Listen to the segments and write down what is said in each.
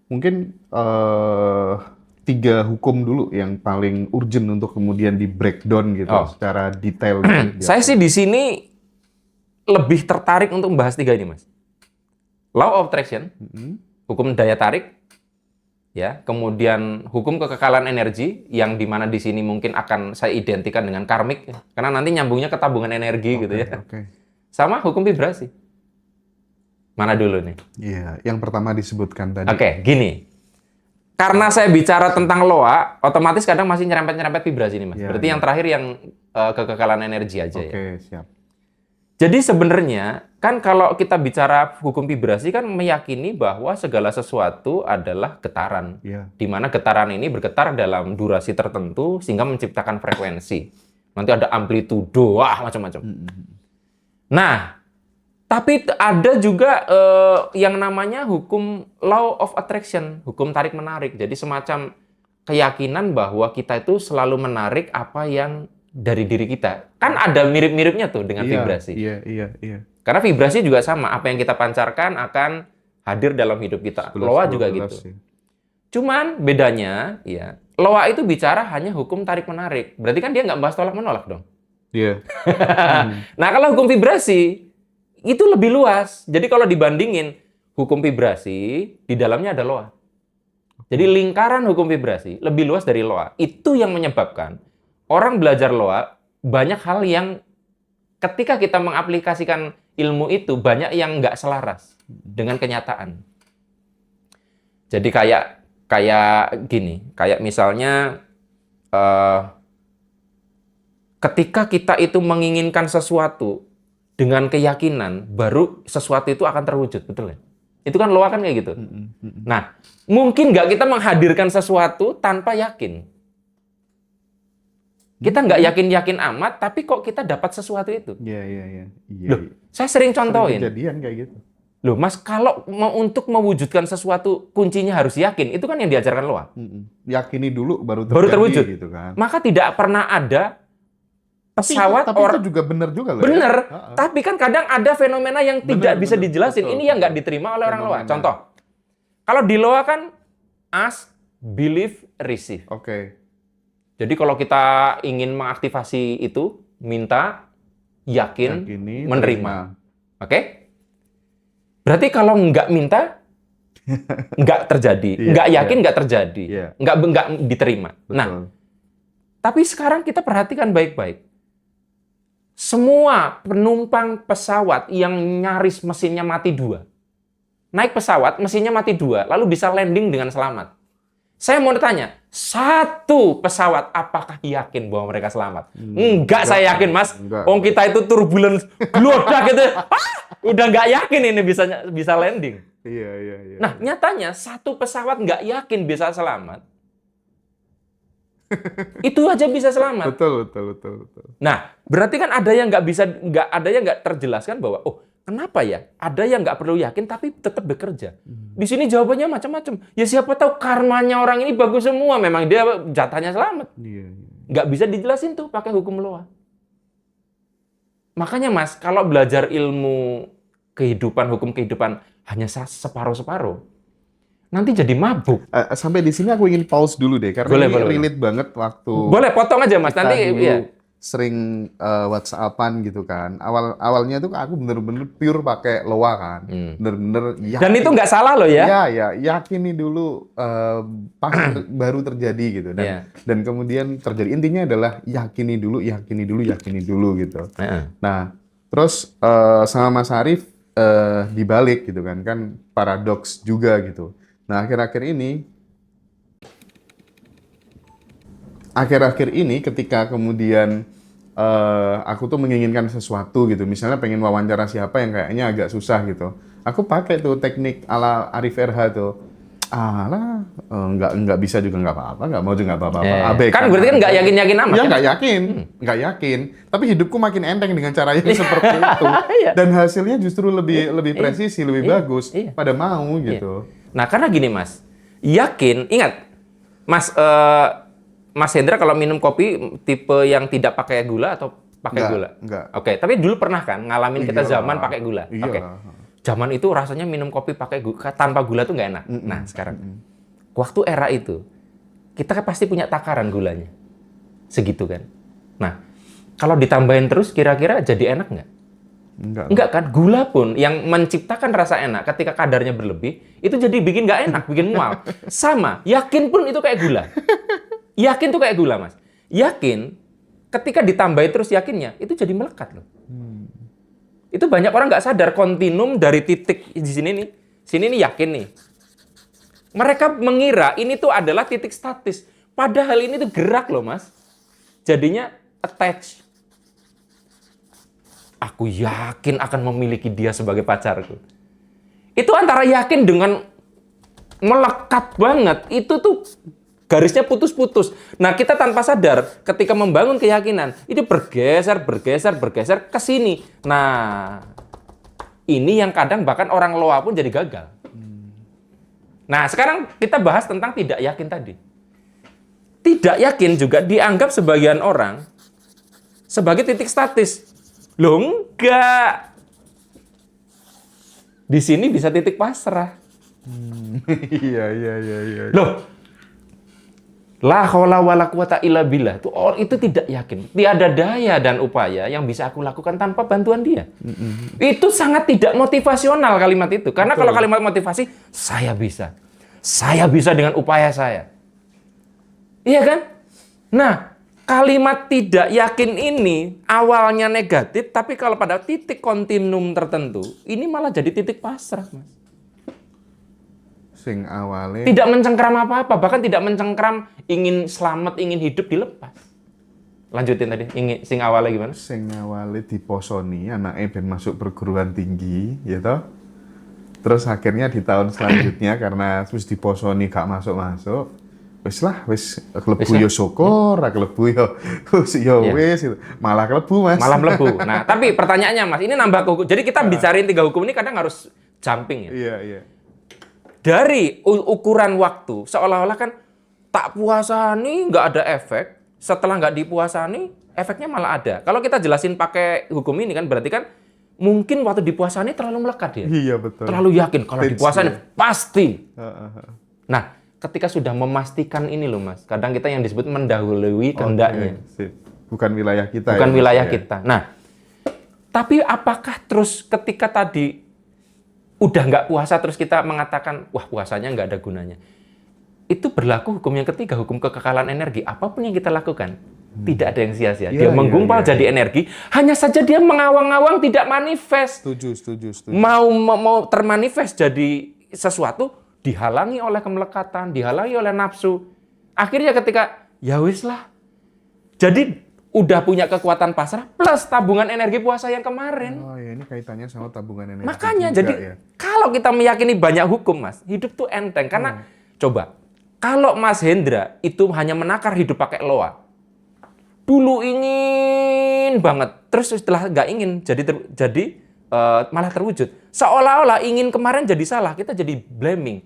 Mungkin tiga hukum dulu yang paling urgent untuk kemudian di breakdown gitu Oh, secara detail gitu. saya sih di sini lebih tertarik untuk membahas tiga ini, Mas. Law of attraction, Mm-mm. hukum daya tarik, ya, kemudian hukum kekekalan energi yang dimana di sini mungkin akan saya identikan dengan karmik, karena nanti nyambungnya ke tabungan energi gitu Oke, ya. oke. Sama hukum vibrasi. Mana dulu nih? Iya, yang pertama disebutkan tadi. Oke, gini. Karena saya bicara tentang loa, otomatis kadang masih nyerempet-nyerempet vibrasi nih, Mas. Iya, Berarti iya. yang terakhir yang kekekalan energi aja ya. Oke, siap. Jadi sebenarnya kan kalau kita bicara hukum vibrasi kan meyakini bahwa segala sesuatu adalah getaran. Iya. Di mana getaran ini bergetar dalam durasi tertentu sehingga menciptakan frekuensi. Nanti ada amplitudo, macam-macam. Nah, tapi ada juga yang namanya hukum law of attraction, hukum tarik-menarik. Jadi semacam keyakinan bahwa kita itu selalu menarik apa yang dari diri kita. Kan ada mirip-miripnya tuh dengan Iya, vibrasi. iya, iya, iya. Karena vibrasi juga sama, apa yang kita pancarkan akan hadir dalam hidup kita. 11, Loa juga 12 gitu. ya. Cuman bedanya, ya, loa itu bicara hanya hukum tarik-menarik. Berarti kan dia nggak bahas tolak-menolak dong. Iya. Nah, kalau hukum vibrasi, itu lebih luas. Jadi kalau dibandingin hukum vibrasi, di dalamnya ada loa. Jadi lingkaran hukum vibrasi lebih luas dari loa. Itu yang menyebabkan orang belajar loa, banyak hal yang ketika kita mengaplikasikan ilmu itu, banyak yang nggak selaras dengan kenyataan. Jadi kayak gini, kayak misalnya ketika kita itu menginginkan sesuatu dengan keyakinan, baru sesuatu itu akan terwujud, betul ya? Itu kan loa kan kayak gitu. Nah, mungkin nggak kita menghadirkan sesuatu tanpa yakin. Kita nggak yakin-yakin amat, tapi kok kita dapat sesuatu itu. Iya, iya, iya. Iya, Loh, iya. saya sering Sering contohin. kejadian kayak gitu. Loh, Mas, kalau untuk mewujudkan sesuatu, kuncinya harus yakin. Itu kan yang diajarkan loa. Yakini dulu baru Baru terjadi terwujud. gitu kan. Maka tidak pernah ada pesawat tapi itu juga benar juga loh. bener, Ya? Ha-ha. tapi kan kadang ada fenomena yang tidak Bener, bisa bener. dijelasin. Betul, Ini yang nggak betul. diterima oleh orang loa. Fenomena. Contoh, kalau di loa kan ask, believe, receive. Oke. Jadi kalau kita ingin mengaktifasi itu, minta, yakin, Yakini, menerima. terima. Oke? Berarti kalau nggak minta, nggak terjadi. Iya, Nggak yakin, iya. nggak terjadi. Iya. Nggak diterima. Nah, Betul. tapi sekarang kita perhatikan baik-baik. Semua penumpang pesawat yang nyaris mesinnya mati 2. Naik pesawat, mesinnya mati 2, lalu bisa landing dengan selamat. Saya mau tanya, satu pesawat apakah yakin bahwa mereka selamat? Enggak, saya yakin, Mas. Enggak. Kita itu turbulence, glodak gitu. Udah nggak yakin ini bisa landing. Iya, iya, iya. Nah, nyatanya satu pesawat nggak yakin bisa selamat. Itu aja bisa selamat. Betul, betul, betul, betul. Nah, berarti kan ada yang ada yang nggak terjelaskan bahwa, oh, kenapa ya? Ada yang nggak perlu yakin tapi tetap bekerja. Di sini jawabannya macam-macam. Ya siapa tahu karmanya orang ini bagus semua, memang dia jatahnya selamat. Iya, iya. Nggak bisa dijelasin tuh pakai hukum loa. Makanya Mas, kalau belajar ilmu kehidupan, hukum kehidupan hanya separuh-separuh, nanti jadi mabuk. Sampai di sini aku ingin pause dulu deh, karena Boleh, ini boleh. relate banget waktu Boleh potong aja Mas, kita nanti dulu ya. sering WhatsAppan gitu kan. Awalnya tuh aku bener-bener pure pakai loa kan, bener-bener yakin. Dan itu nggak salah loh ya. Ya, ya, yakini dulu pas baru terjadi gitu, Iya. dan kemudian terjadi. Intinya adalah yakini dulu, yakini dulu, yakini dulu gitu. Nah, terus sama Mas Arief dibalik gitu kan paradoks juga gitu. Nah, akhir-akhir ini ketika kemudian aku tuh menginginkan sesuatu gitu, misalnya pengen wawancara siapa yang kayaknya agak susah gitu, aku pakai tuh teknik ala Arif RH tuh. Nggak bisa juga nggak apa-apa, nggak mau juga nggak apa-apa. Abaikan Kan berarti kan nggak aja. yakin-yakin amat. Ya kan? nggak yakin. Tapi hidupku makin enteng dengan cara yang seperti itu. Iya. Dan hasilnya justru lebih presisi, lebih bagus. Iya. Pada mau gitu. Nah, karena gini Mas, yakin, ingat, Mas Hendra kalau minum kopi tipe yang tidak pakai gula atau pakai gula? Enggak. Oke, tapi dulu pernah kan ngalamin kita Iyalah. zaman pakai gula? Iya. Oke. zaman itu rasanya minum kopi tanpa gula tuh nggak enak. Nah, sekarang waktu era itu kita kan pasti punya takaran gulanya. Segitu kan. Nah, kalau ditambahin terus kira-kira jadi enak nggak? Enggak kan? Gula pun yang menciptakan rasa enak ketika kadarnya berlebih, itu jadi bikin nggak enak, bikin mual. Sama, yakin pun itu kayak gula. Yakin tuh kayak gula, Mas. Yakin, ketika ditambahin terus yakinnya, itu jadi melekat loh. Itu banyak orang nggak sadar kontinum dari titik di sini nih. Sini nih yakin nih. Mereka mengira ini tuh adalah titik statis. Padahal ini tuh gerak loh, Mas. Jadinya attach. Aku yakin akan memiliki dia sebagai pacarku. Itu antara yakin dengan melekat banget. Itu tuh garisnya putus-putus. Nah, kita tanpa sadar ketika membangun keyakinan, itu bergeser ke sini. Nah, ini yang kadang bahkan orang loa pun jadi gagal. Nah, sekarang kita bahas tentang tidak yakin tadi. Tidak yakin juga dianggap sebagian orang sebagai titik statis. Loh, enggak. Di sini bisa titik pasrah. Iya. Loh, la haula wala quwata illa billah. Itu tidak yakin. Tiada daya dan upaya yang bisa aku lakukan tanpa bantuan dia. Itu sangat tidak motivasional kalimat itu. Karena kalau kalimat motivasi, saya bisa. Saya bisa dengan upaya saya. Iya kan? Nah, kalimat tidak yakin ini awalnya negatif, tapi kalau pada titik kontinum tertentu, ini malah jadi titik pasrah, Mas. Sing awalnya Tidak mencengkram apa-apa, bahkan tidak mencengkram ingin selamat, ingin hidup dilepas. Lanjutin tadi, sing awalnya gimana? sing awalnya diposoni anaknya ben masuk perguruan tinggi, ya toh. Terus akhirnya di tahun selanjutnya karena terus diposoni gak masuk-masuk, wis klebu yo syukur, ra klebu yo wis gitu. Malah klebu, Mas. Malah melebu. Nah, tapi pertanyaannya, Mas, ini nambah hukum. Jadi kita bicarain 3 hukum ini kadang harus jumping ya. Iya. Dari ukuran waktu, seolah-olah kan tak puasani nggak ada efek, setelah nggak dipuasani, efeknya malah ada. Kalau kita jelasin pakai hukum ini kan, berarti kan mungkin waktu dipuasani terlalu melekat dia. Iya, betul. Terlalu yakin, kalau dipuasani pasti. Heeh. Nah, ketika sudah memastikan ini loh, Mas, kadang kita yang disebut mendahului kehendaknya. Sip. Bukan wilayah kita. Bukan ya, wilayah ya. kita. Nah, tapi apakah terus ketika tadi udah nggak puasa terus kita mengatakan, wah puasanya nggak ada gunanya. Itu berlaku hukum yang ketiga, hukum kekekalan energi. Apapun yang kita lakukan, tidak ada yang sia-sia. Dia menggumpal jadi energi, hanya saja dia mengawang-awang tidak manifest. Setuju. Mau termanifest jadi sesuatu, dihalangi oleh kemelekatan, dihalangi oleh nafsu. Akhirnya ketika, ya wis lah. Jadi udah punya kekuatan pasrah plus tabungan energi puasa yang kemarin. Oh ya, ini kaitannya sama tabungan energi. Makanya juga, jadi ya. kalau kita meyakini banyak hukum, Mas, hidup tuh enteng. Karena coba, kalau Mas Hendra itu hanya menakar hidup pakai loa, dulu ingin banget, terus setelah nggak ingin jadi malah terwujud. Seolah-olah ingin kemarin jadi salah, kita jadi blaming.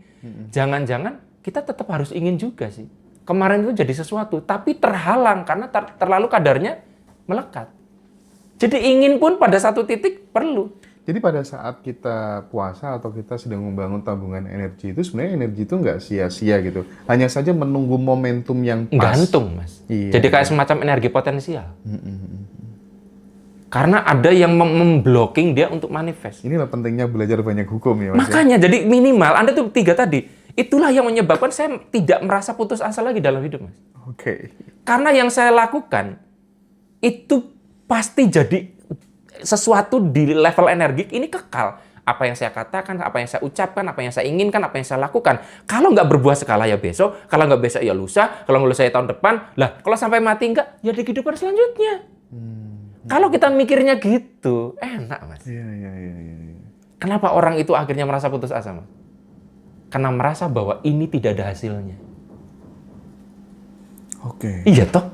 Jangan-jangan kita tetap harus ingin juga sih. Kemarin itu jadi sesuatu, tapi terhalang karena terlalu kadarnya melekat. Jadi ingin pun pada satu titik perlu. Jadi pada saat kita puasa atau kita sedang membangun tabungan energi itu sebenarnya energi itu nggak sia-sia gitu. Hanya saja menunggu momentum yang pas. Gantung, Mas. Iya. Jadi kayak semacam energi potensial. Karena ada yang memblocking dia untuk manifest. Inilah pentingnya belajar banyak hukum ya, Mas. Makanya jadi minimal Anda tuh 3 tadi. Itulah yang menyebabkan saya tidak merasa putus asa lagi dalam hidup, Mas. Oke. Karena yang saya lakukan itu pasti jadi sesuatu di level energik ini kekal. Apa yang saya katakan, apa yang saya ucapkan, apa yang saya inginkan, apa yang saya lakukan. Kalau nggak berbuah skala ya besok, kalau nggak besok ya lusa, kalau nggak lusa ya tahun depan. Lah, kalau sampai mati nggak, ya di kehidupan selanjutnya. Kalau kita mikirnya gitu, enak, Mas. Iya. Kenapa orang itu akhirnya merasa putus asa, Mas? Karena merasa bahwa ini tidak ada hasilnya. Oke. Iya toh?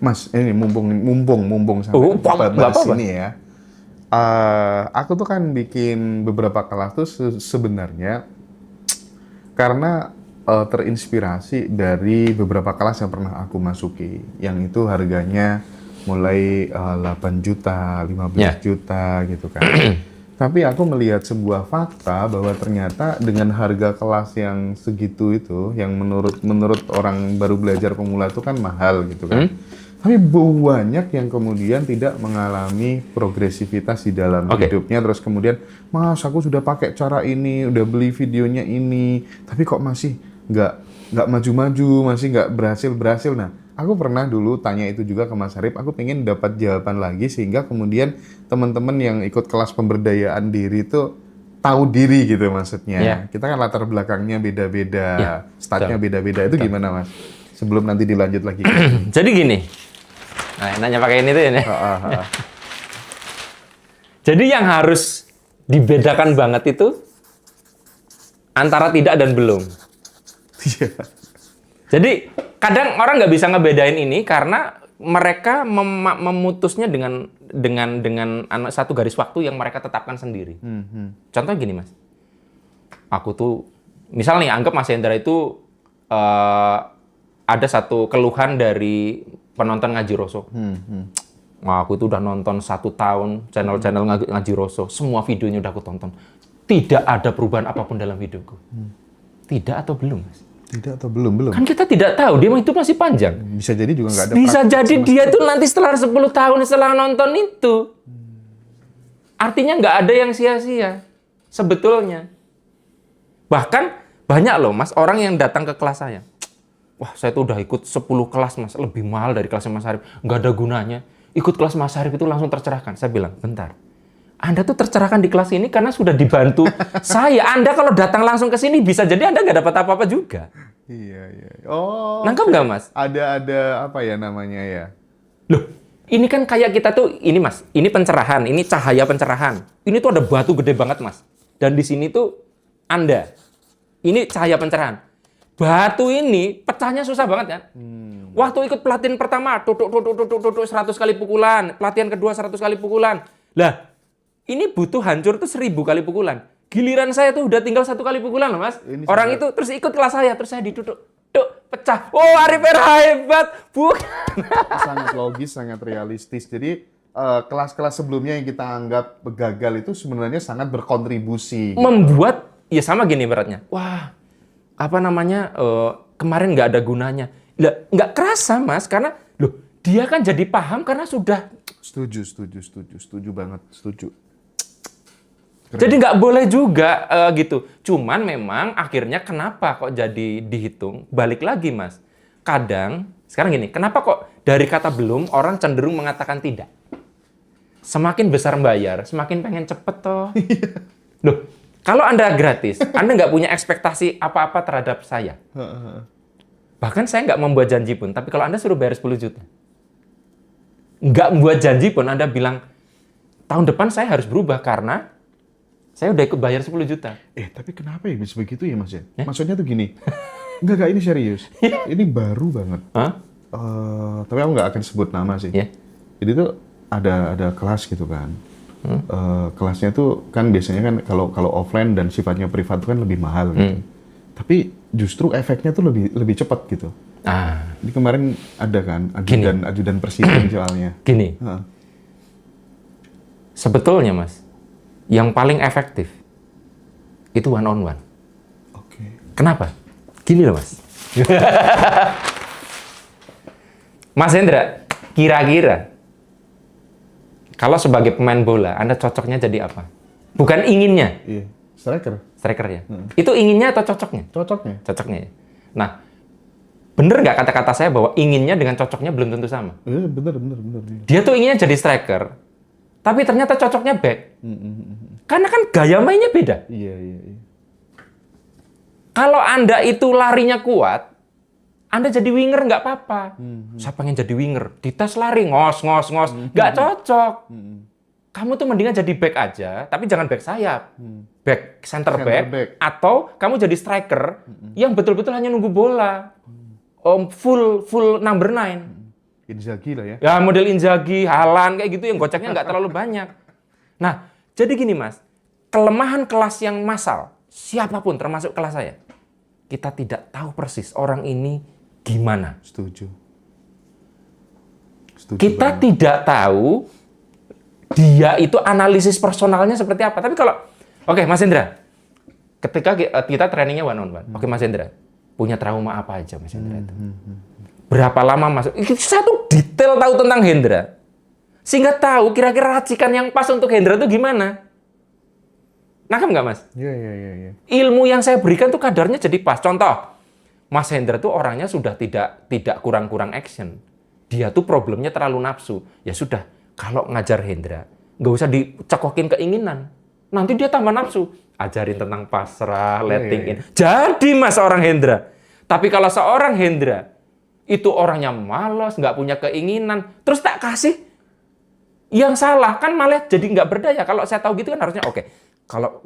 Mas, ini mumpung sampai bahas ini ya. Aku tuh kan bikin beberapa kelas tuh sebenarnya karena terinspirasi dari beberapa kelas yang pernah aku masuki, yang itu harganya mulai 8 juta, 15 juta gitu kan. Tapi aku melihat sebuah fakta bahwa ternyata dengan harga kelas yang segitu itu, yang menurut orang baru belajar pemula itu kan mahal gitu kan. Tapi banyak yang kemudian tidak mengalami progresivitas di dalam hidupnya. Terus kemudian, Mas, aku sudah pakai cara ini, udah beli videonya ini, tapi kok masih nggak maju-maju, masih nggak berhasil. Nah, aku pernah dulu tanya itu juga ke Mas Arif, aku pengen dapat jawaban lagi sehingga kemudian teman-teman yang ikut kelas pemberdayaan diri itu tahu diri gitu maksudnya. Yeah. Kita kan latar belakangnya beda-beda, startnya beda-beda. Itu gimana, Mas? Sebelum nanti dilanjut lagi. Jadi gini, nah enaknya pakai ini tuh ya. Jadi yang harus dibedakan banget itu antara tidak dan belum. Iya. Jadi kadang orang nggak bisa ngebedain ini karena mereka memutusnya dengan satu garis waktu yang mereka tetapkan sendiri. Contoh gini, Mas. Aku tuh, misal nih, anggap Mas Hendra itu ada satu keluhan dari penonton Ngaji Roso. Wah, aku itu udah nonton 1 tahun channel-channel Ngaji Roso. Semua videonya udah aku tonton. Tidak ada perubahan apapun dalam hidupku. Tidak atau belum, Mas? Tidak atau belum? Kan kita tidak tahu, dia itu masih panjang. Bisa jadi juga nggak ada. Bisa jadi dia tuh nanti setelah 10 tahun setelah nonton itu. Artinya nggak ada yang sia-sia. Sebetulnya. Bahkan banyak loh, Mas, orang yang datang ke kelas saya. Wah, saya tuh udah ikut 10 kelas, Mas. Lebih mahal dari kelasnya Mas Arif. Nggak ada gunanya. Ikut kelas Mas Arif itu langsung tercerahkan. Saya bilang, bentar. Anda tuh tercerahkan di kelas ini karena sudah dibantu saya. Anda kalau datang langsung ke sini bisa jadi Anda nggak dapat apa-apa juga. Iya. Oh. Nangkep nggak, Mas? Ada apa ya namanya ya? Loh, ini kan kayak kita tuh, ini Mas, ini pencerahan, ini cahaya pencerahan. Ini tuh ada batu gede banget, Mas. Dan di sini tuh Anda. Ini cahaya pencerahan. Batu ini pecahnya susah banget kan? Waktu ikut pelatihan pertama, tutuk 100 kali pukulan. Pelatihan kedua 100 kali pukulan. Lah, ini butuh hancur tuh 1000 kali pukulan. Giliran saya tuh udah tinggal 1 kali pukulan loh, Mas. Ini orang sangat... itu terus ikut kelas saya, terus saya ditutuk. Duk, pecah. Oh, Arif Era hebat. Bukan. Sangat logis, sangat realistis. Jadi kelas-kelas sebelumnya yang kita anggap gagal itu sebenarnya sangat berkontribusi. Membuat, ya sama gini beratnya. Wah, apa namanya, kemarin nggak ada gunanya. Nggak kerasa, Mas, karena loh, dia kan jadi paham karena sudah. Setuju banget, setuju. Keren. Jadi nggak boleh juga gitu. Cuman memang akhirnya kenapa kok jadi dihitung? Balik lagi, Mas. Kadang, sekarang gini, kenapa kok dari kata belum orang cenderung mengatakan tidak? Semakin besar bayar, semakin pengen cepet toh. Loh, kalau Anda gratis, Anda nggak punya ekspektasi apa-apa terhadap saya. Bahkan saya nggak membuat janji pun, tapi kalau Anda suruh bayar 10 juta, nggak membuat janji pun, Anda bilang, tahun depan saya harus berubah karena saya udah ikut bayar 10 juta. Tapi kenapa ya bisa begitu ya, Mas ya? Maksudnya tuh gini, enggak, ini serius. Ini baru banget. Tapi aku nggak akan sebut nama sih. Jadi tuh ada kelas gitu kan. Kelasnya tuh kan biasanya kan kalau offline dan sifatnya privat tuh kan lebih mahal gitu. Tapi justru efeknya tuh lebih cepat gitu. Jadi kemarin ada kan ajudan presiden soalnya. Gini. Sebetulnya, Mas, yang paling efektif itu one on one. Oke. Kenapa? Gini loh, Mas. Mas Hendra, kira-kira kalau sebagai pemain bola, Anda cocoknya jadi apa? Bukan inginnya. Iya. Striker ya. Itu inginnya atau cocoknya? Cocoknya ya. Nah, bener nggak kata-kata saya bahwa inginnya dengan cocoknya belum tentu sama? Bener. Dia tuh inginnya jadi striker, tapi ternyata cocoknya back. Karena kan gaya mainnya beda. Iya. Kalau Anda itu larinya kuat, Anda jadi winger nggak apa-apa. Saya pengen jadi winger, dites lari, ngos. Nggak cocok. Kamu tuh mendingan jadi back aja, tapi jangan back sayap. Back, center back, atau kamu jadi striker yang betul-betul hanya nunggu bola. Full number 9. Inzaghi lah ya. Ya, model Inzaghi, Haaland, kayak gitu yang goceknya nggak terlalu banyak. Nah, jadi gini, Mas. Kelemahan kelas yang massal, siapapun termasuk kelas saya, kita tidak tahu persis orang ini gimana. Setuju Kita banget. tidak tahu dia itu analisis personalnya seperti apa. Tapi kalau, oke Mas Hendra, ketika kita trainingnya one on one, oke Mas Hendra, punya trauma apa aja Mas Hendra itu? Berapa lama Mas? Saya tuh detail tahu tentang Hendra, sehingga tahu kira-kira racikan yang pas untuk Hendra itu gimana. Nangkep nggak Mas? Iya. Ilmu yang saya berikan tuh kadarnya jadi pas. Contoh, Mas Hendra tuh orangnya sudah tidak kurang-kurang action. Dia tuh problemnya terlalu nafsu. Ya sudah, kalau ngajar Hendra, nggak usah dicekokin keinginan. Nanti dia tambah nafsu. Ajarin tentang pasrah, letting in. Jadi Mas orang Hendra. Tapi kalau seorang Hendra, itu orangnya malas, nggak punya keinginan, terus tak kasih yang salah, kan malah jadi nggak berdaya. Kalau saya tahu gitu kan harusnya oke.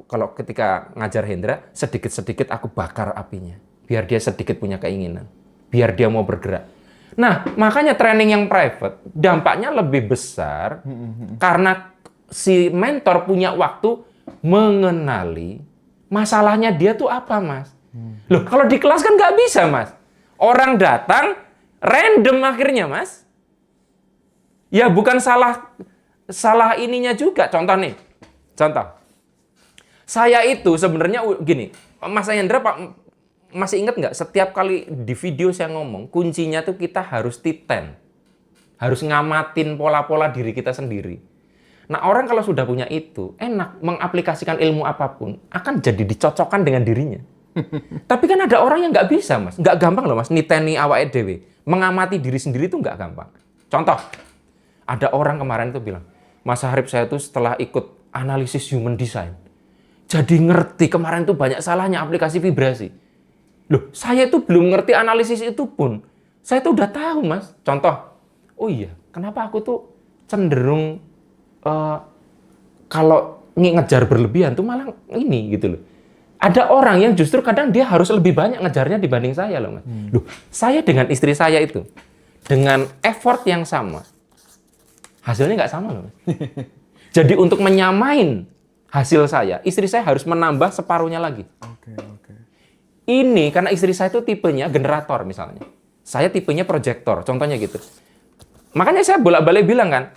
Kalau ketika ngajar Hendra, sedikit-sedikit aku bakar apinya. Biar dia sedikit punya keinginan. Biar dia mau bergerak. Nah, makanya training yang private, dampaknya lebih besar karena si mentor punya waktu mengenali masalahnya dia tuh apa, Mas. Loh, kalau di kelas kan nggak bisa, Mas. Orang datang, random akhirnya, Mas. Ya, bukan salah ininya juga. Contoh nih, contoh. Saya itu sebenarnya gini, Mas Hendra, Pak, masih ingat nggak? Setiap kali di video saya ngomong, kuncinya tuh kita harus titen. Harus ngamatin pola-pola diri kita sendiri. Nah, orang kalau sudah punya itu, enak mengaplikasikan ilmu apapun, akan jadi dicocokkan dengan dirinya. Tapi kan ada orang yang nggak bisa, Mas. Nggak gampang loh, Mas, niteni awake dhewe. Mengamati diri sendiri itu nggak gampang. Contoh, ada orang kemarin tuh bilang, Mas Harip, saya tuh setelah ikut analisis human design, jadi ngerti kemarin tuh banyak salahnya aplikasi vibrasi. Loh, saya itu belum ngerti analisis itu pun. Saya tuh udah tahu, Mas. Contoh, oh iya, kenapa aku tuh cenderung kalau ngejar berlebihan tuh malah ini gitu loh. Ada orang yang justru kadang dia harus lebih banyak ngejarnya dibanding saya loh, Mas. Loh, saya dengan istri saya itu, dengan effort yang sama, hasilnya nggak sama loh, Mas. Jadi untuk menyamain hasil saya, istri saya harus menambah separuhnya lagi. Oke. Ini karena istri saya itu tipenya generator misalnya. Saya tipenya proyektor, contohnya gitu. Makanya saya bolak-balik bilang kan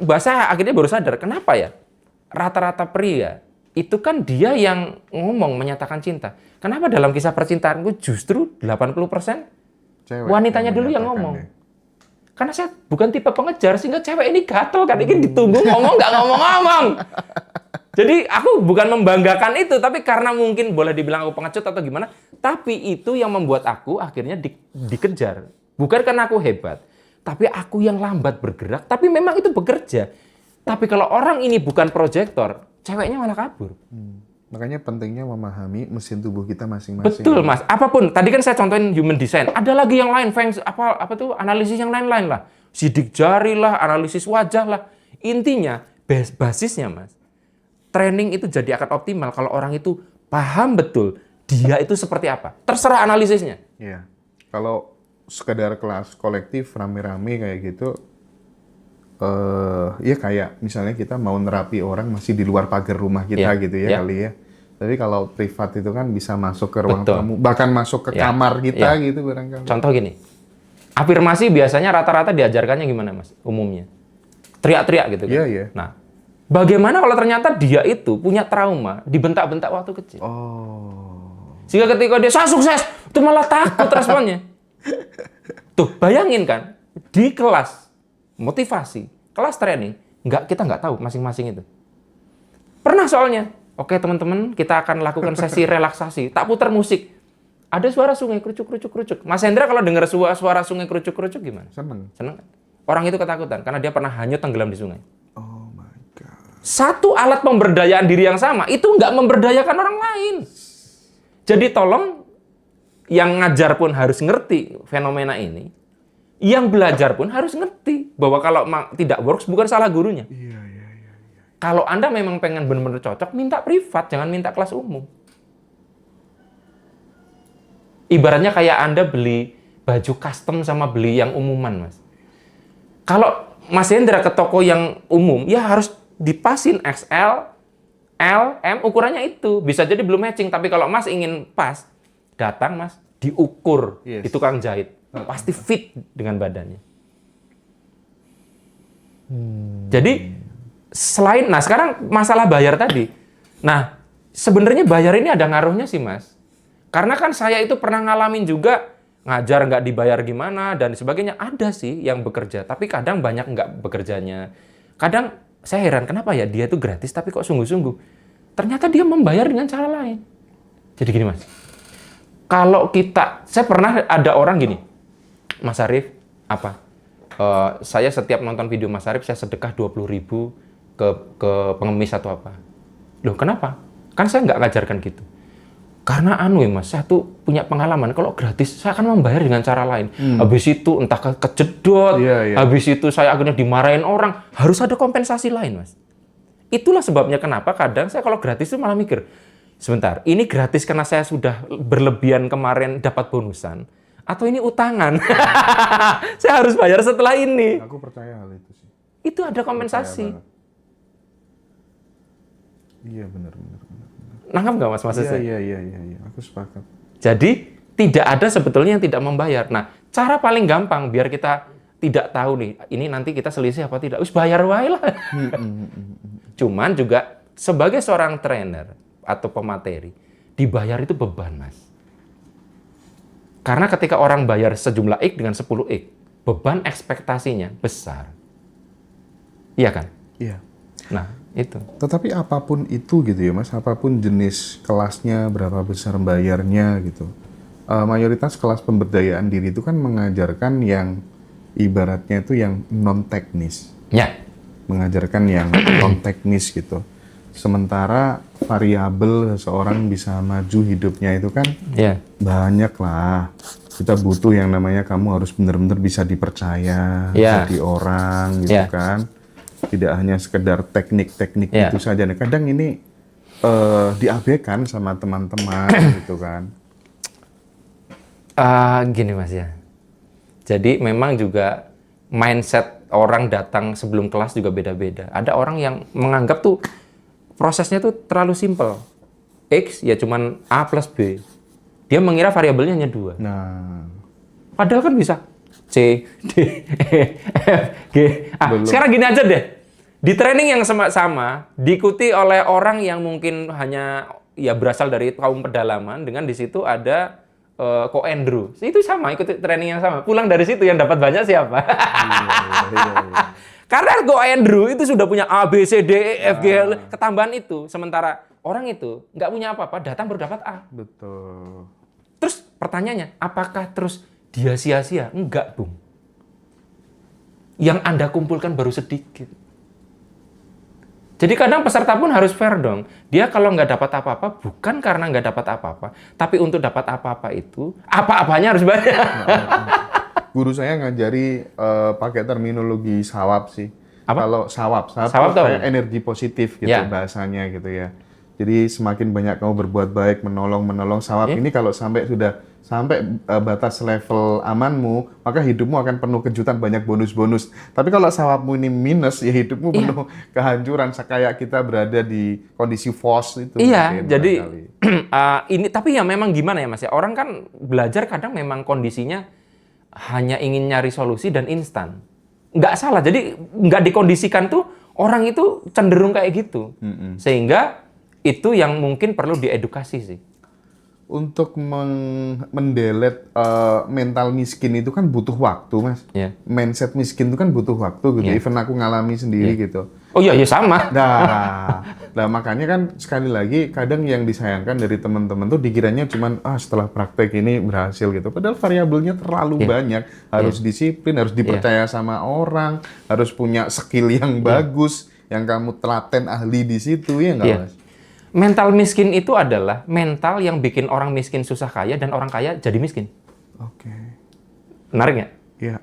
bahasa akhirnya baru sadar, kenapa ya? Rata-rata pria, itu kan dia yang ngomong, menyatakan cinta. Kenapa dalam kisah percintaanku justru 80% Cewek wanitanya dulu yang ngomong? ya. Karena saya bukan tipe pengejar, sehingga cewek ini gatel kan, ini ditunggu ngomong nggak ngomong-ngomong. Jadi aku bukan membanggakan itu, tapi karena mungkin boleh dibilang aku pengecut atau gimana, tapi itu yang membuat aku akhirnya dikejar. Bukan karena aku hebat, tapi aku yang lambat bergerak, tapi memang itu bekerja. Tapi kalau orang ini bukan proyektor, ceweknya malah kabur. Makanya pentingnya memahami mesin tubuh kita masing-masing. Betul, Mas. Apapun, tadi kan saya contohin human design. Ada lagi yang lain, apa tuh analisis yang lain-lain lah. Sidik jari lah, analisis wajah lah. Intinya, basisnya, Mas. Training itu jadi akan optimal kalau orang itu paham betul dia itu seperti apa. Terserah analisisnya. Iya. Kalau sekedar kelas kolektif rame-rame kayak gitu, ya kayak misalnya kita mau nerapi orang masih di luar pagar rumah kita gitu ya kali ya. Tapi kalau privat itu kan bisa masuk ke ruang tamu, bahkan masuk ke kamar kita gitu barangkali. Contoh gini, afirmasi biasanya rata-rata diajarkannya gimana, Mas? Umumnya teriak-teriak gitu kan. Iya. Nah, bagaimana kalau ternyata dia itu punya trauma dibentak-bentak waktu kecil? Sehingga ketika dia saya sukses, itu malah takut responnya. Tuh, bayangin kan, di kelas motivasi, kelas training, kita nggak tahu masing-masing itu. Pernah soalnya, oke teman-teman, kita akan lakukan sesi relaksasi, tak putar musik. Ada suara sungai kerucuk-kerucuk. Mas Hendra kalau dengar suara sungai kerucuk-kerucuk gimana? Seneng. Seneng kan? Orang itu ketakutan, karena dia pernah hanyut tenggelam di sungai. Oh my God. Satu alat pemberdayaan diri yang sama, itu nggak memberdayakan orang lain. Jadi tolong, yang ngajar pun harus ngerti fenomena ini. Yang belajar pun harus ngerti bahwa kalau tidak works bukan salah gurunya. Iya. Kalau Anda memang pengen benar-benar cocok, minta privat, jangan minta kelas umum. Ibaratnya kayak Anda beli baju custom sama beli yang umuman, Mas. Kalau Mas Hendra ke toko yang umum, ya harus dipasin XL, L, M, ukurannya itu. Bisa jadi belum matching, tapi kalau Mas ingin pas, datang Mas, diukur di tukang jahit. Pasti fit dengan badannya. Jadi nah sekarang masalah bayar tadi. Nah, sebenarnya bayar ini ada ngaruhnya sih, Mas. Karena kan saya itu pernah ngalamin juga ngajar nggak dibayar gimana dan sebagainya. Ada sih yang bekerja, tapi kadang banyak nggak bekerjanya. Kadang saya heran kenapa ya dia itu gratis tapi kok sungguh-sungguh. Ternyata dia membayar dengan cara lain. Jadi gini, Mas. Kalau saya pernah ada orang gini, Mas Arief, saya setiap nonton video Mas Arief, saya sedekah 20.000 ke pengemis atau apa. Loh, kenapa? Kan saya nggak ngajarkan gitu. Karena Mas, saya tuh punya pengalaman, kalau gratis, saya akan membayar dengan cara lain. Habis itu entah kejedot, habis itu saya akhirnya dimarahin orang, harus ada kompensasi lain, Mas. Itulah sebabnya kenapa kadang saya kalau gratis itu malah mikir, sebentar, ini gratis karena saya sudah berlebihan kemarin dapat bonusan, atau ini utangan? Saya harus bayar setelah ini. Aku percaya hal itu sih. Itu ada kompensasi. Iya, benar. Nangkap nggak, Mas, maksud saya? Iya, aku sepakat. Jadi, tidak ada sebetulnya yang tidak membayar. Nah, cara paling gampang biar kita tidak tahu nih, ini nanti kita selisih apa tidak, wis bayar wae lah. Cuman juga, sebagai seorang trainer atau pemateri, dibayar itu beban, Mas. Karena ketika orang bayar sejumlah X dengan 10 X, beban ekspektasinya besar. Iya kan? Iya. Nah, itu. Tetapi apapun itu gitu ya, Mas, apapun jenis kelasnya, berapa besar bayarnya gitu. Mayoritas kelas pemberdayaan diri itu kan mengajarkan yang ibaratnya itu yang non-teknis. Ya. Mengajarkan yang non-teknis gitu. Sementara variabel seseorang bisa maju hidupnya itu kan banyak lah. Kita butuh yang namanya kamu harus benar-benar bisa dipercaya jadi orang gitu kan. Tidak hanya sekedar teknik-teknik itu saja. Nah, kadang ini diabaikan sama teman-teman gitu kan. Gini, Mas ya. Jadi memang juga mindset orang datang sebelum kelas juga beda-beda. Ada orang yang menganggap tuh prosesnya tuh terlalu simpel. X ya cuman A plus B. Dia mengira variabelnya hanya 2. Nah. Padahal kan bisa C, D, E, F, G. Sekarang gini aja deh. Di training yang sama, diikuti oleh orang yang mungkin hanya ya berasal dari kaum pedalaman, dengan di situ ada Ko Andrew. Itu sama, ikuti training yang sama. Pulang dari situ yang dapat banyak siapa? Iya. Karena Ko Andrew itu sudah punya A, B, C, D, E, F, G, L, ketambahan itu. Sementara orang itu nggak punya apa-apa, datang baru dapat A. Betul. Terus pertanyaannya, apakah terus dia sia-sia? Enggak, Bung. Yang Anda kumpulkan baru sedikit. Jadi kadang peserta pun harus fair dong. Dia kalau nggak dapat apa-apa, bukan karena nggak dapat apa-apa. Tapi untuk dapat apa-apa itu, apa-apanya harus banyak. Guru saya ngajari pakai terminologi sawab sih. Apa? Kalau sawab kayak energi positif gitu bahasanya gitu ya. Jadi semakin banyak kamu berbuat baik, menolong sawab ini kalau sampai batas level amanmu, maka hidupmu akan penuh kejutan, banyak bonus-bonus. Tapi kalau sawabmu ini minus, ya hidupmu penuh kehancuran. Kayak kita berada di kondisi force itu. Iya, jadi ini tapi ya memang gimana ya, Mas ya. Orang kan belajar kadang memang kondisinya hanya ingin nyari solusi dan instan. Nggak salah, jadi nggak dikondisikan tuh orang itu cenderung kayak gitu. Sehingga itu yang mungkin perlu diedukasi sih. Untuk mendelete mental miskin itu kan butuh waktu, Mas. Mindset miskin itu kan butuh waktu gitu. Even aku ngalami sendiri gitu. Oh iya, sama. Nah, makanya kan sekali lagi kadang yang disayangkan dari teman-teman tuh dikiranya cuman setelah praktek ini berhasil gitu. Padahal variabelnya terlalu banyak. Harus disiplin, harus dipercaya sama orang, harus punya skill yang bagus, yang kamu telaten ahli di situ, ya nggak, Mas? Mental miskin itu adalah mental yang bikin orang miskin susah kaya dan orang kaya jadi miskin. Oke. Menarik nggak? Iya.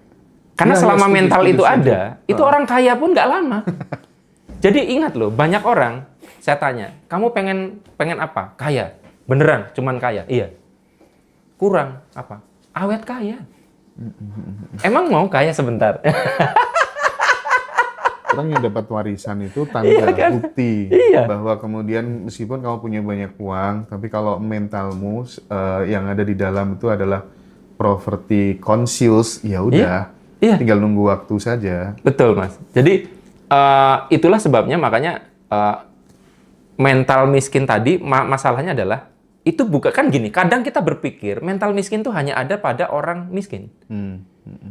Karena selama mental itu ada, itu orang kaya pun nggak lama. Jadi ingat loh, banyak orang, saya tanya, kamu pengen apa? Kaya. Beneran, cuman kaya? Iya. Kurang apa? Awet kaya. Emang mau kaya sebentar? Orang yang dapat warisan itu tanda bukti bahwa kemudian meskipun kamu punya banyak uang, tapi kalau mentalmu yang ada di dalam itu adalah poverty conscious, ya udah, tinggal nunggu waktu saja. Betul, Mas. Jadi itulah sebabnya makanya mental miskin tadi masalahnya adalah itu bukan kan gini. Kadang kita berpikir mental miskin itu hanya ada pada orang miskin.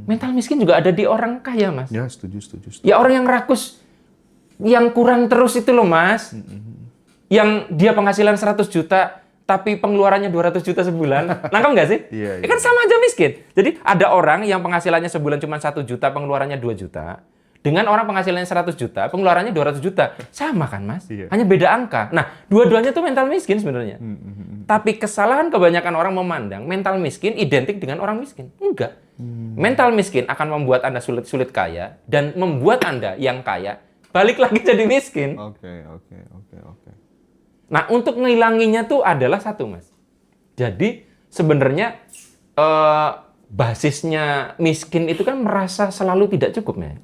Mental miskin juga ada di orang kaya, Mas. Ya, setuju. Ya orang yang rakus, yang kurang terus itu loh, Mas. Yang dia penghasilan 100 juta, tapi pengeluarannya 200 juta sebulan. Nangkep nggak sih? Iya. Kan sama aja miskin. Jadi ada orang yang penghasilannya sebulan cuma 1 juta, pengeluarannya 2 juta. Dengan orang penghasilannya 100 juta, pengeluarannya 200 juta. Sama kan, Mas? Iya. Hanya beda angka. Nah, dua-duanya tuh mental miskin sebenarnya. Tapi kesalahan kebanyakan orang memandang mental miskin identik dengan orang miskin. Enggak. Mental miskin akan membuat Anda sulit kaya dan membuat Anda yang kaya balik lagi jadi miskin. Oke. Nah, untuk ngilanginya tuh adalah satu, Mas. Jadi sebenarnya basisnya miskin itu kan merasa selalu tidak cukup, ya.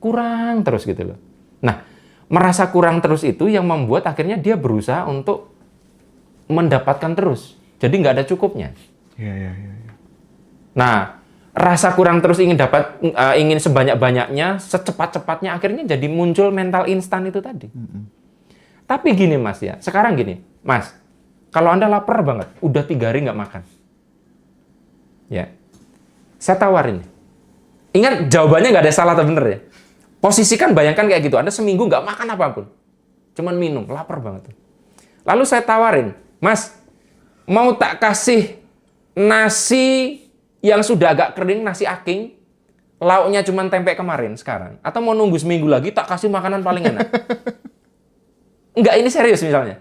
Kurang terus gitu loh. Nah, merasa kurang terus itu yang membuat akhirnya dia berusaha untuk mendapatkan terus. Jadi nggak ada cukupnya. Iya. Nah, rasa kurang terus ingin sebanyak-banyaknya, secepat-cepatnya, akhirnya jadi muncul mental instan itu tadi. Tapi gini, Mas, ya. Sekarang gini, Mas. Kalau Anda lapar banget, udah 3 hari nggak makan. Ya. Saya tawarin. Ingat, jawabannya nggak ada salah atau bener ya. Posisikan, bayangkan kayak gitu. Anda seminggu nggak makan apapun. Cuman minum, lapar banget. Lalu saya tawarin, Mas, mau tak kasih nasi yang sudah agak kering, nasi aking, lauknya cuma tempe kemarin sekarang, atau mau nunggu seminggu lagi tak kasih makanan paling enak? Enggak, ini serius misalnya.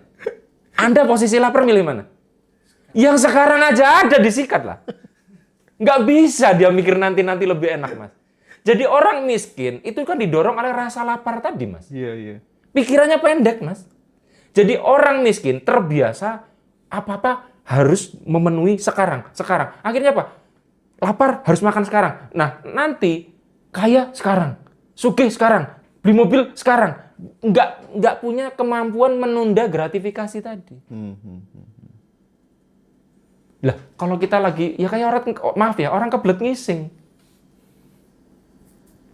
Anda posisi lapar milih mana? Yang sekarang aja ada disikat lah. Nggak bisa dia mikir nanti lebih enak, Mas. Jadi orang miskin itu kan didorong oleh rasa lapar tadi, Mas. Iya. Pikirannya pendek, Mas. Jadi orang miskin terbiasa apa-apa harus memenuhi sekarang. Akhirnya apa? Lapar, harus makan sekarang. Nah, nanti kaya sekarang, sugih sekarang, beli mobil sekarang. Nggak punya kemampuan menunda gratifikasi tadi. Lah, kalau kita lagi, ya kayak orang kebelet ngising.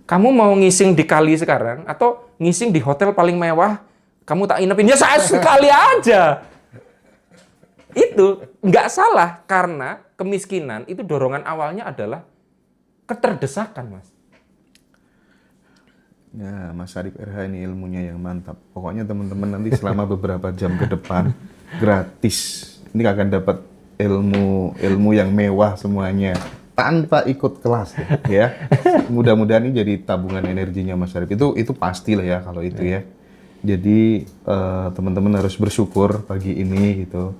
Kamu mau ngising di kali sekarang, atau ngising di hotel paling mewah, kamu tak inepin, ya sekali aja. Itu nggak salah, karena kemiskinan itu dorongan awalnya adalah keterdesakan, Mas. Ya, Mas Arif RH ini ilmunya yang mantap. Pokoknya teman-teman nanti selama beberapa jam ke depan gratis. Ini akan dapat ilmu yang mewah semuanya tanpa ikut kelas ya. Mudah-mudahan ini jadi tabungan energinya Mas Arif. Itu pasti lah ya kalau itu ya. Jadi teman-teman harus bersyukur pagi ini gitu.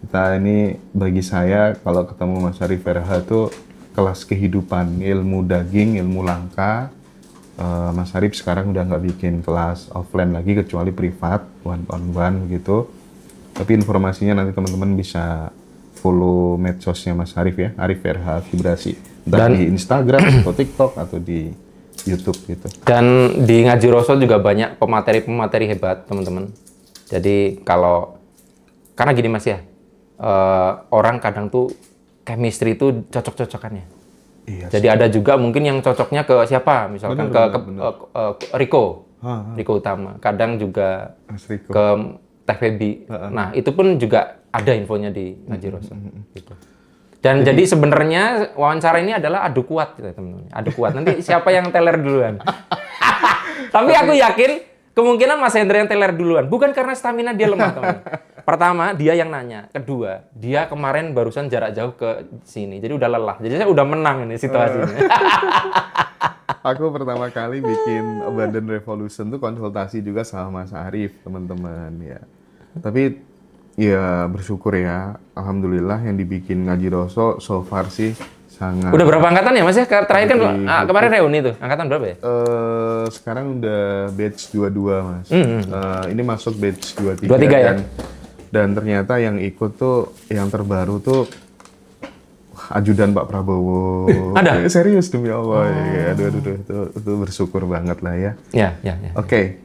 Kita ini bagi saya kalau ketemu Mas Arif RH itu kelas kehidupan, ilmu daging, ilmu langka. Mas Arif sekarang udah nggak bikin kelas offline lagi kecuali privat, one on one gitu. Tapi informasinya nanti teman-teman bisa follow medsosnya Mas Arif ya, Arif RH Vibrasi. Entah di Instagram atau TikTok atau di YouTube gitu. Dan di Ngaji Rasul juga banyak pemateri-pemateri hebat, teman-teman. Jadi karena gini Mas ya, orang kadang tuh chemistry itu cocok-cocokannya. Iya, jadi ada juga mungkin yang cocoknya ke siapa, misalkan bener. Riko Utama. Kadang juga ke Teh Febi. Nah, itu pun juga ada infonya di Ngaji Rasul. Gitu. Dan jadi sebenarnya wawancara ini adalah adu kuat, gitu, teman-teman. Adu kuat. Nanti siapa yang teler duluan? Tapi aku yakin kemungkinan Mas Hendra yang teler duluan. Bukan karena stamina dia lemah, teman. Pertama, dia yang nanya. Kedua, dia kemarin barusan jarak jauh ke sini. Jadi udah lelah. Jadi saya udah menang ini situasinya. Aku pertama kali bikin Abundant Revolution tuh konsultasi juga sama Mas Arif, teman-teman ya. Tapi ya bersyukur ya, alhamdulillah yang dibikin Ngaji Rasul so far sih sangat. Udah berapa angkatan ya Mas ya? Terakhir kan kemarin reuni tuh. Angkatan berapa ya? Sekarang udah batch 22 Mas. Ini masuk batch 23 ya. Dan ternyata yang ikut tuh yang terbaru tuh ajudan Pak Prabowo. Ada? Serius demi Allah. Ya, aduh, itu bersyukur banget lah ya. Ya. Oke.